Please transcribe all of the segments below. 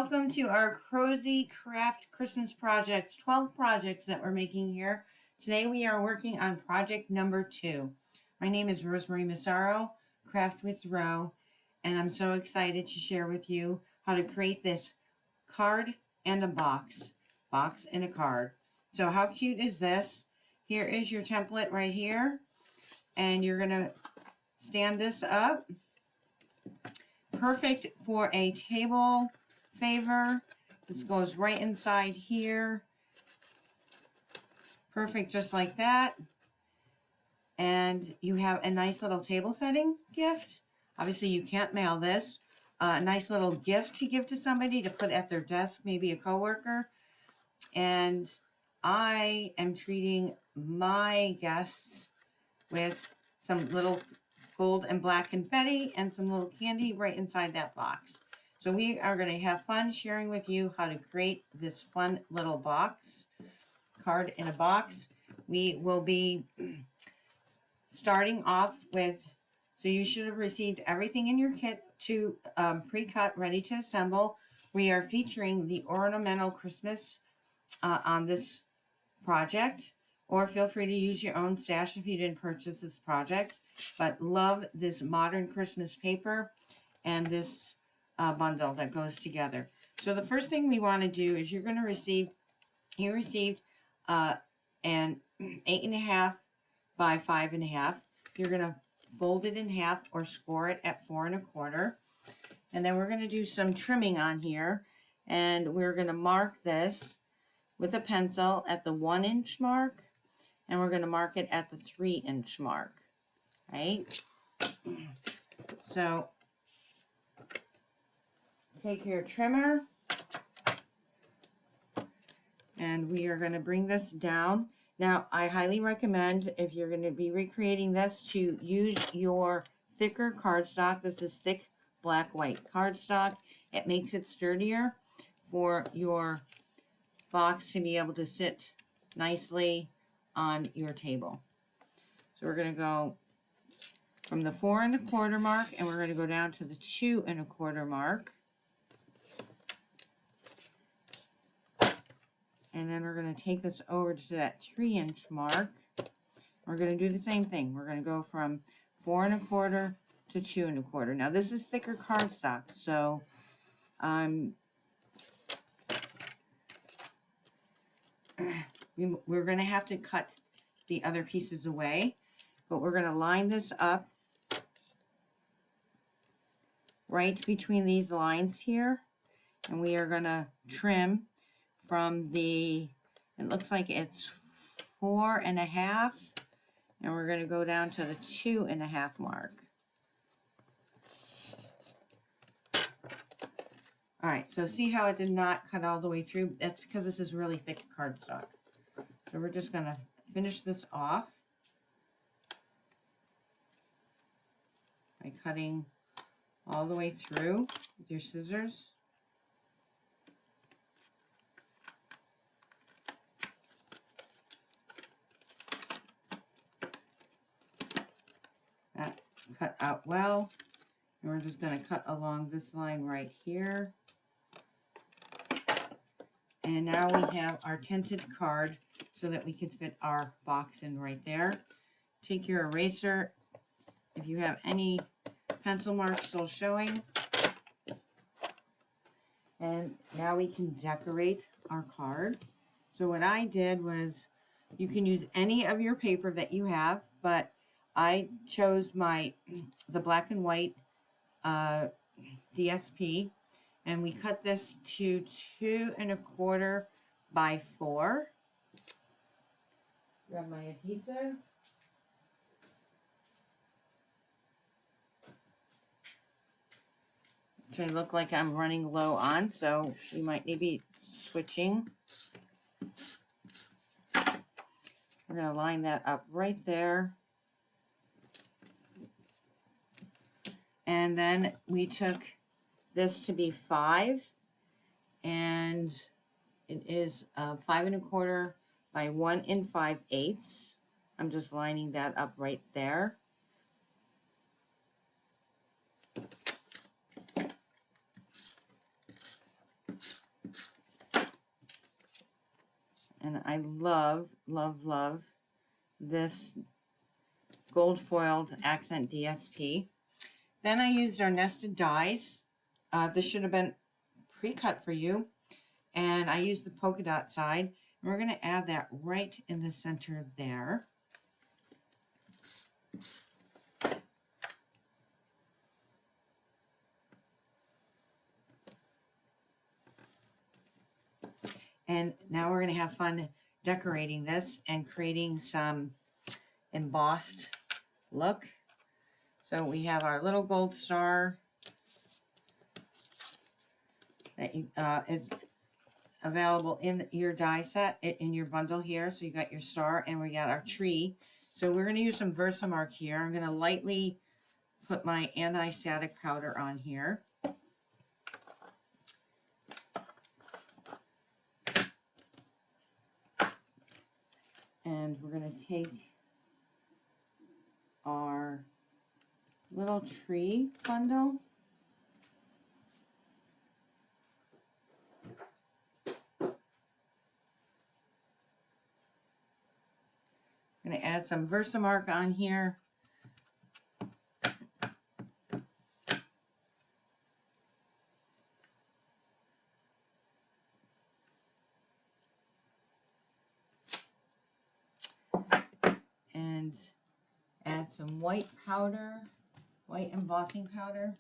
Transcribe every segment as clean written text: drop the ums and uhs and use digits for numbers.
welcome to our Cozy Craft Christmas projects, 12 projects that we're making here. Today we are working on project number 2. My name is Rosemary Massaro, Craft with Ro, and I'm so excited to share with you how to create this card and a box and a card. So how cute is this? Here is your template right here, and you're going to stand this up. Perfect for a table favor. This goes right inside here. Perfect just like that. And you have a nice little table setting gift. Obviously you can't mail this. A nice little gift to give to somebody to put at their desk, maybe a coworker. And I am treating my guests with some little gold and black confetti and some little candy right inside that box. So we are going to have fun sharing with you how to create this fun little box, card in a box. We will be starting off with, so you should have received everything in your kit to pre-cut, ready to assemble. We are featuring the ornamental Christmas on this project, or feel free to use your own stash if you didn't purchase this project. But love this modern Christmas paper and this bundle that goes together. So the first thing we want to do is you received an 8.5 by 5.5. You're going to fold it in half or score it at 4 1/4. And then we're going to do some trimming on here, and we're going to mark this with a pencil at the 1-inch mark, and we're going to mark it at the 3-inch mark, right? So take your trimmer, and we are going to bring this down. Now, I highly recommend, if you're going to be recreating this, to use your thicker cardstock. This is thick black-white cardstock. It makes it sturdier for your box to be able to sit nicely on your table. So we're going to go from the 4 1/4 mark, and we're going to go down to the 2 1/4 mark. And then we're going to take this over to that 3-inch mark. We're going to do the same thing. We're going to go from 4 1/4 to 2 1/4. Now this is thicker cardstock, so we're going to have to cut the other pieces away, but we're going to line this up right between these lines here, and we are going to trim from the, it looks like it's 4 1/2, and we're going to go down to the 2 1/2 mark. All right, so see how it did not cut all the way through? That's because this is really thick cardstock. So we're just going to finish this off by cutting all the way through with your scissors. That cut out well. And we're just going to cut along this line right here. And now we have our tinted card so that we can fit our box in right there. Take your eraser. If you have any pencil marks still showing. And now we can decorate our card. So what I did was, you can use any of your paper that you have, but I chose the black and white DSP, and we cut this to 2 1/4 by 4. Grab my adhesive. Which I look like I'm running low on, so we might need to be switching. We're going to line that up right there. And then we took this to be 5, and it is 5 1/4 by 1 5/8. I'm just lining that up right there. And I love, love, love this gold foiled accent DSP. Then I used our nested dies. This should have been pre-cut for you. And I used the polka dot side. And we're going to add that right in the center there. And now we're going to have fun decorating this and creating some embossed look. So we have our little gold star that is available in your die set, in your bundle here. So you got your star and we got our tree. So we're going to use some Versamark here. I'm going to lightly put my anti-static powder on here. And we're going to take our little tree bundle. I'm going to add some Versamark on here. And add some white powder, white embossing powder.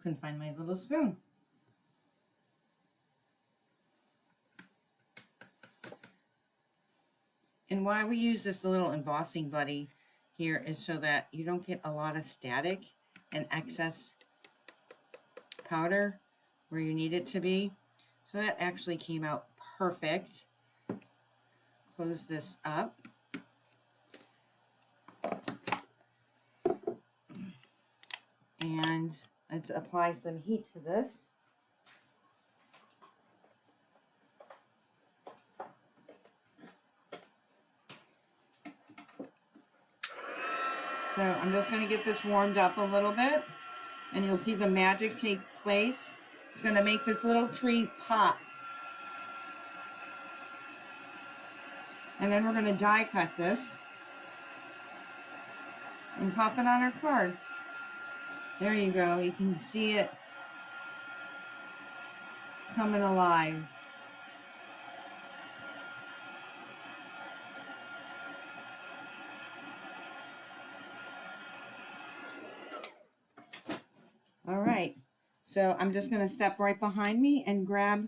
Couldn't find my little spoon. And why we use this little embossing buddy here is so that you don't get a lot of static and excess powder where you need it to be. So that actually came out perfect. Close this up. And let's apply some heat to this. So I'm just going to get this warmed up a little bit, and you'll see the magic take place. It's going to make this little tree pop. And then we're going to die cut this and pop it on our card. There you go. You can see it coming alive. All right, so I'm just going to step right behind me and grab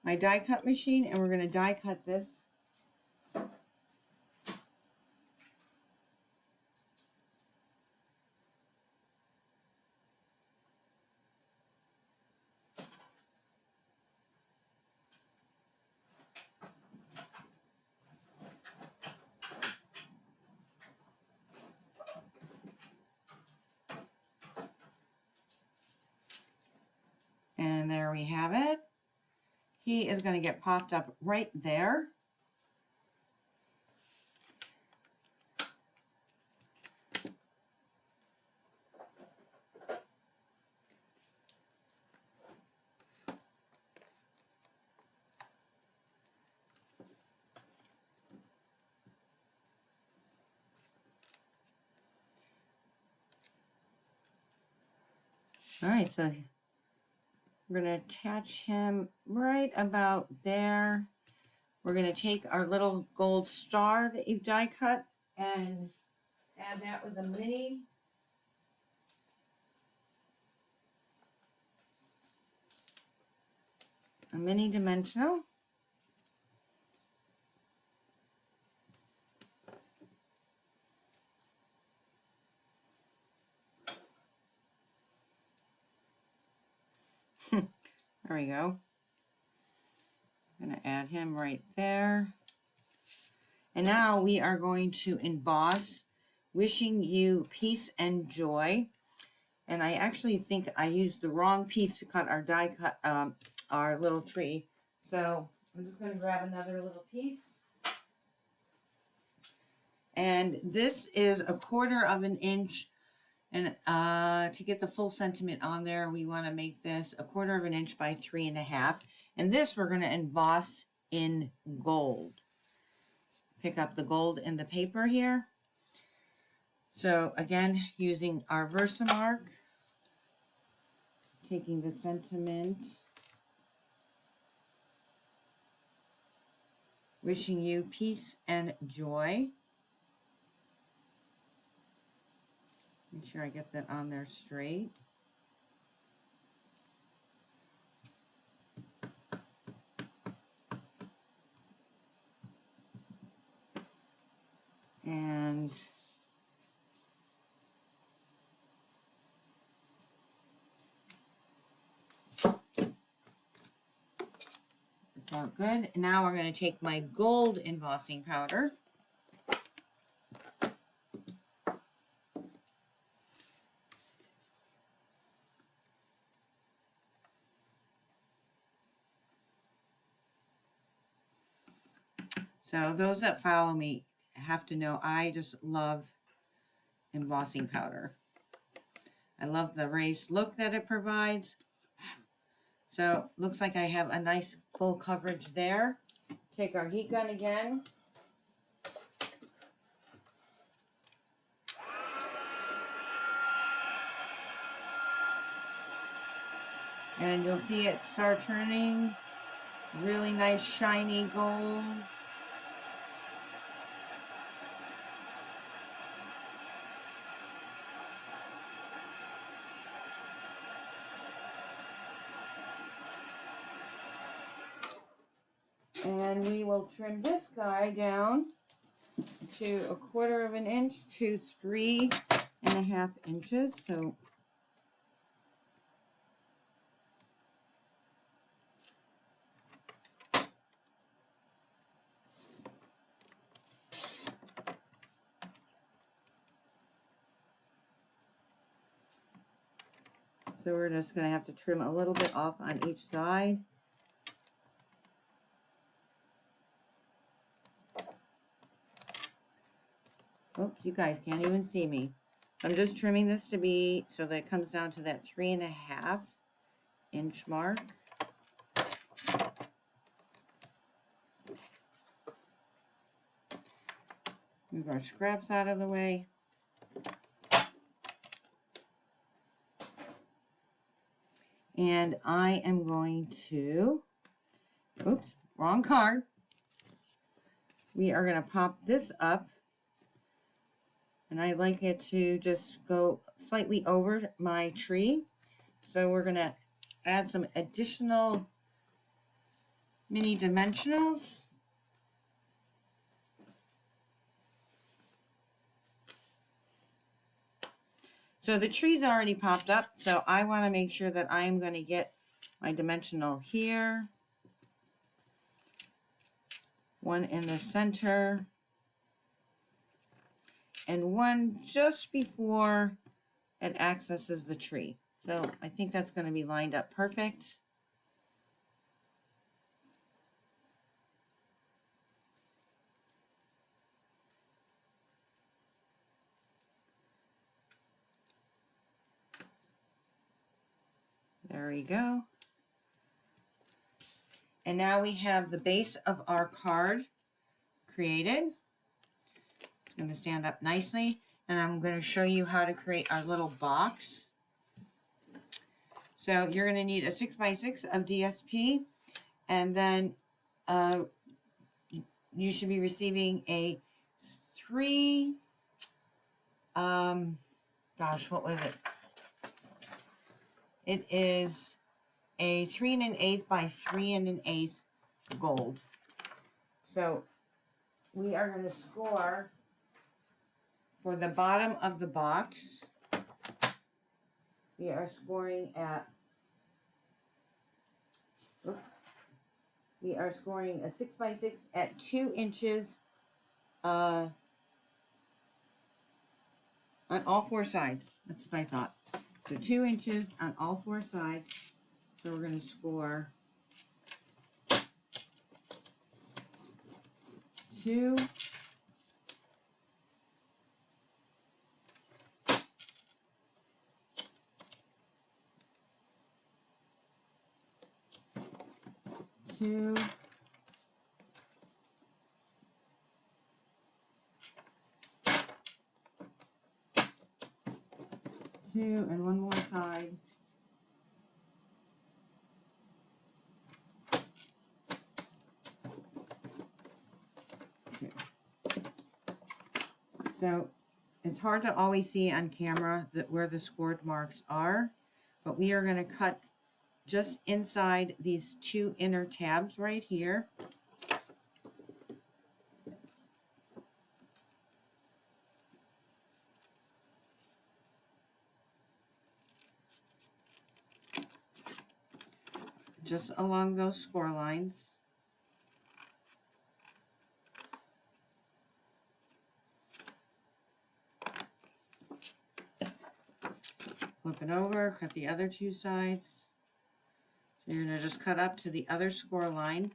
my die cut machine, and we're going to die cut this. And there we have it. He is going to get popped up right there. All right, so we're going to attach him right about there. We're going to take our little gold star that you've die cut and add that with a mini dimensional. There we go. I'm going to add him right there. And now we are going to emboss "Wishing You Peace and Joy." And I actually think I used the wrong piece to cut our die cut, our little tree. So I'm just going to grab another little piece. And this is 1/4 of an inch. And to get the full sentiment on there, we want to make this 1/4 of an inch by 3.5. And this we're going to emboss in gold. Pick up the gold in the paper here. So again, using our Versamark, taking the sentiment, wishing you peace and joy. Make sure I get that on there straight. And out good. Now we're going to take my gold embossing powder. So those that follow me have to know I just love embossing powder. I love the raised look that it provides. So looks like I have a nice full coverage there. Take our heat gun again. And you'll see it start turning really nice shiny gold. And we will trim this guy down to 1/4 of an inch to 3.5 inches. So we're just going to have to trim a little bit off on each side. Oops, you guys can't even see me. I'm just trimming this to be so that it comes down to that 3.5 inch mark. Move our scraps out of the way. And I am going to, oops, wrong card. We are going to pop this up. And I like it to just go slightly over my tree. So we're going to add some additional mini dimensionals. So the tree's already popped up, so I want to make sure that I am going to get my dimensional here. One in the center. And one just before it accesses the tree. So I think that's going to be lined up perfect. There we go. And now we have the base of our card created. It's going to stand up nicely. And I'm going to show you how to create our little box. So you're going to need a 6x6 of DSP. And then you should be receiving a gosh, what was it? It is a 3 1/8 by 3 1/8 gold. So we are going to score for the bottom of the box. We are scoring at, we are scoring a 6x6 at 2 inches on all 4 sides. That's what I thought. So 2 inches on all 4 sides. So we're going to score 2 2, 2, and one more side. So it's hard to always see on camera where the scored marks are, but we are going to cut just inside these 2 inner tabs right here. Just along those score lines. Flip it over, cut the other 2 sides. So you're going to just cut up to the other score line.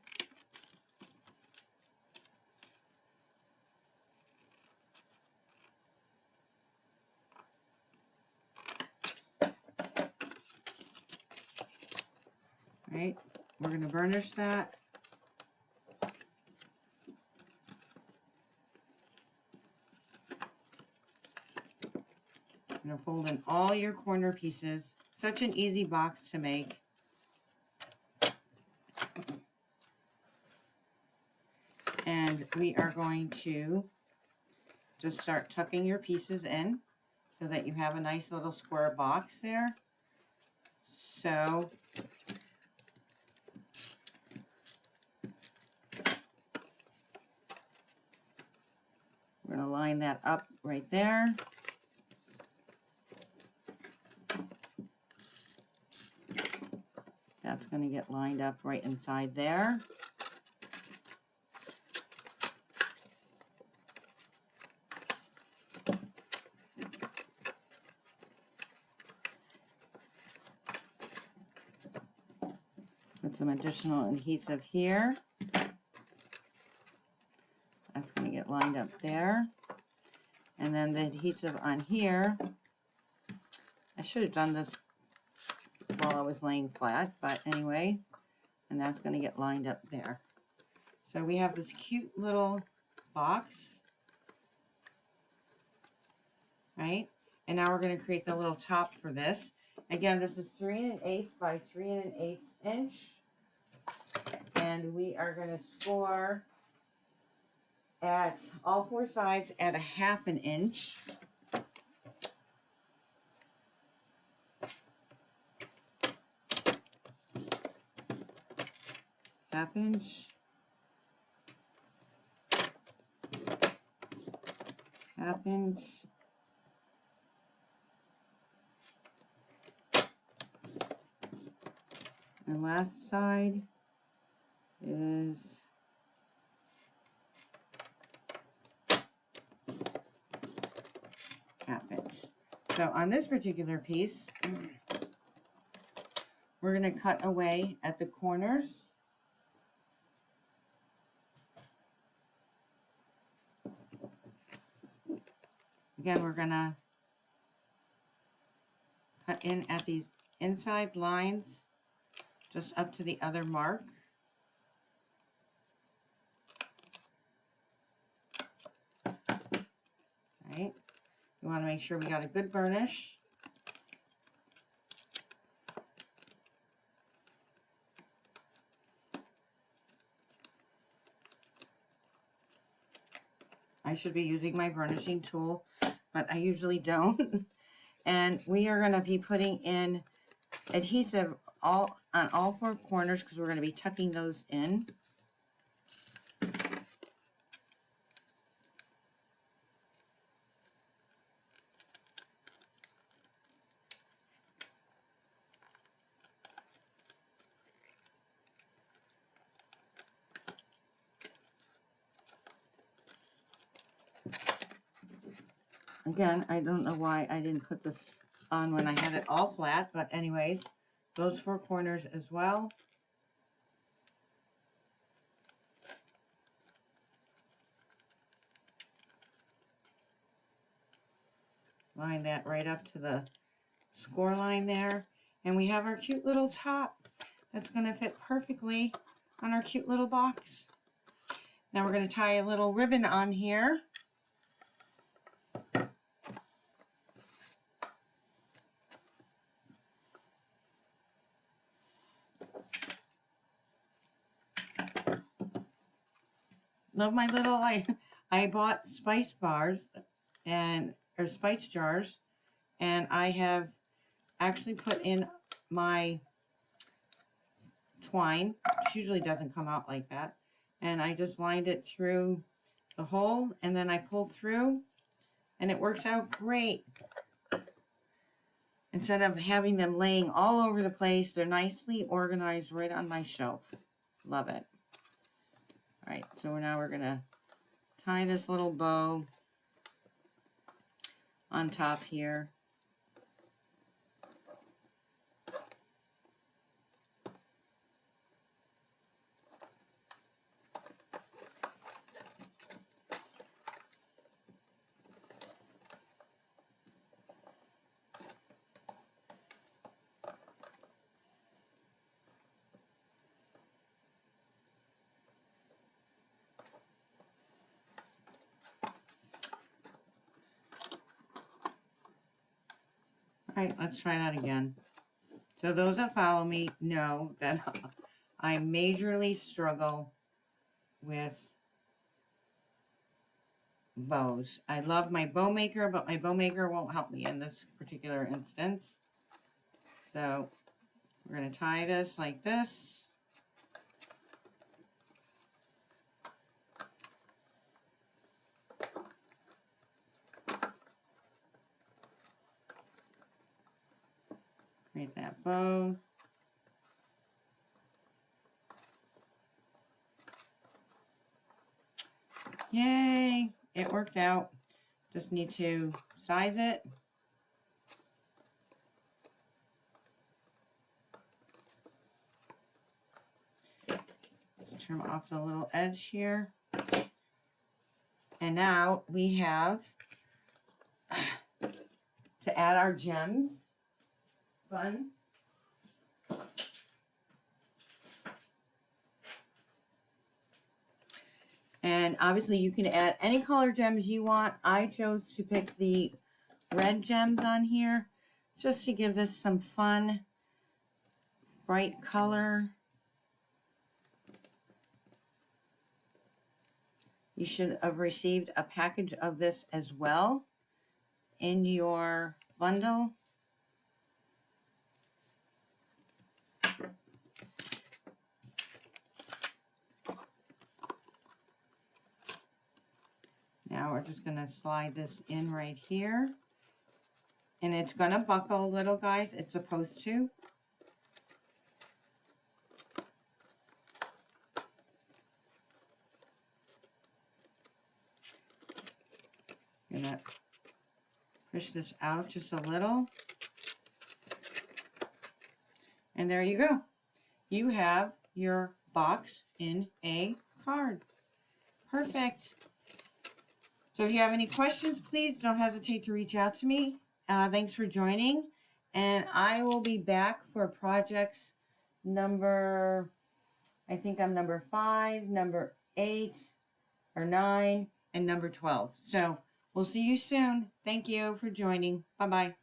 Right, we're going to burnish that. You're going to fold in all your corner pieces. Such an easy box to make. And we are going to just start tucking your pieces in so that you have a nice little square box there. So we're going to line that up right there. That's going to get lined up right inside there. Put some additional adhesive here. That's going to get lined up there. And then the adhesive on here, I should have done this while I was laying flat, but anyway, and that's going to get lined up there. So we have this cute little box, right? And now we're going to create the little top for this. Again, this is 3 1/8 by 3 1/8 inch. And we are going to score at all 4 sides at a 1/2 inch. Half inch. Half inch. And last side is half inch. So on this particular piece, we're going to cut away at the corners. Again, we're going to cut in at these inside lines just up to the other mark. Right? We want to make sure we got a good burnish. I should be using my burnishing tool, but I usually don't. And we are going to be putting in adhesive on all 4 corners because we're going to be tucking those in. Again, I don't know why I didn't put this on when I had it all flat, but anyways, those 4 corners as well. Line that right up to the score line there. And we have our cute little top that's going to fit perfectly on our cute little box. Now we're going to tie a little ribbon on here. Love my little, I bought spice bars or spice jars, and I have actually put in my twine, which usually doesn't come out like that. And I just lined it through the hole, and then I pulled through, and it works out great. Instead of having them laying all over the place, they're nicely organized right on my shelf. Love it. All right, so now we're gonna tie this little bow on top here. All right, let's try that again. So those that follow me know that I majorly struggle with bows. I love my bow maker, but my bow maker won't help me in this particular instance. So we're going to tie this like this. Create that bow. Yay, it worked out. Just need to size it. Trim off the little edge here. And now we have to add our gems. Fun. And obviously you can add any color gems you want. I chose to pick the red gems on here just to give this some fun, bright color. You should have received a package of this as well in your bundle. Now we're just going to slide this in right here. And it's going to buckle a little, guys. It's supposed to. I'm going to push this out just a little. And there you go. You have your box in a card. Perfect. So if you have any questions, please don't hesitate to reach out to me. Thanks for joining. And I will be back for projects number, I think I'm number 5, number 8, or 9, and number 12. So we'll see you soon. Thank you for joining. Bye-bye.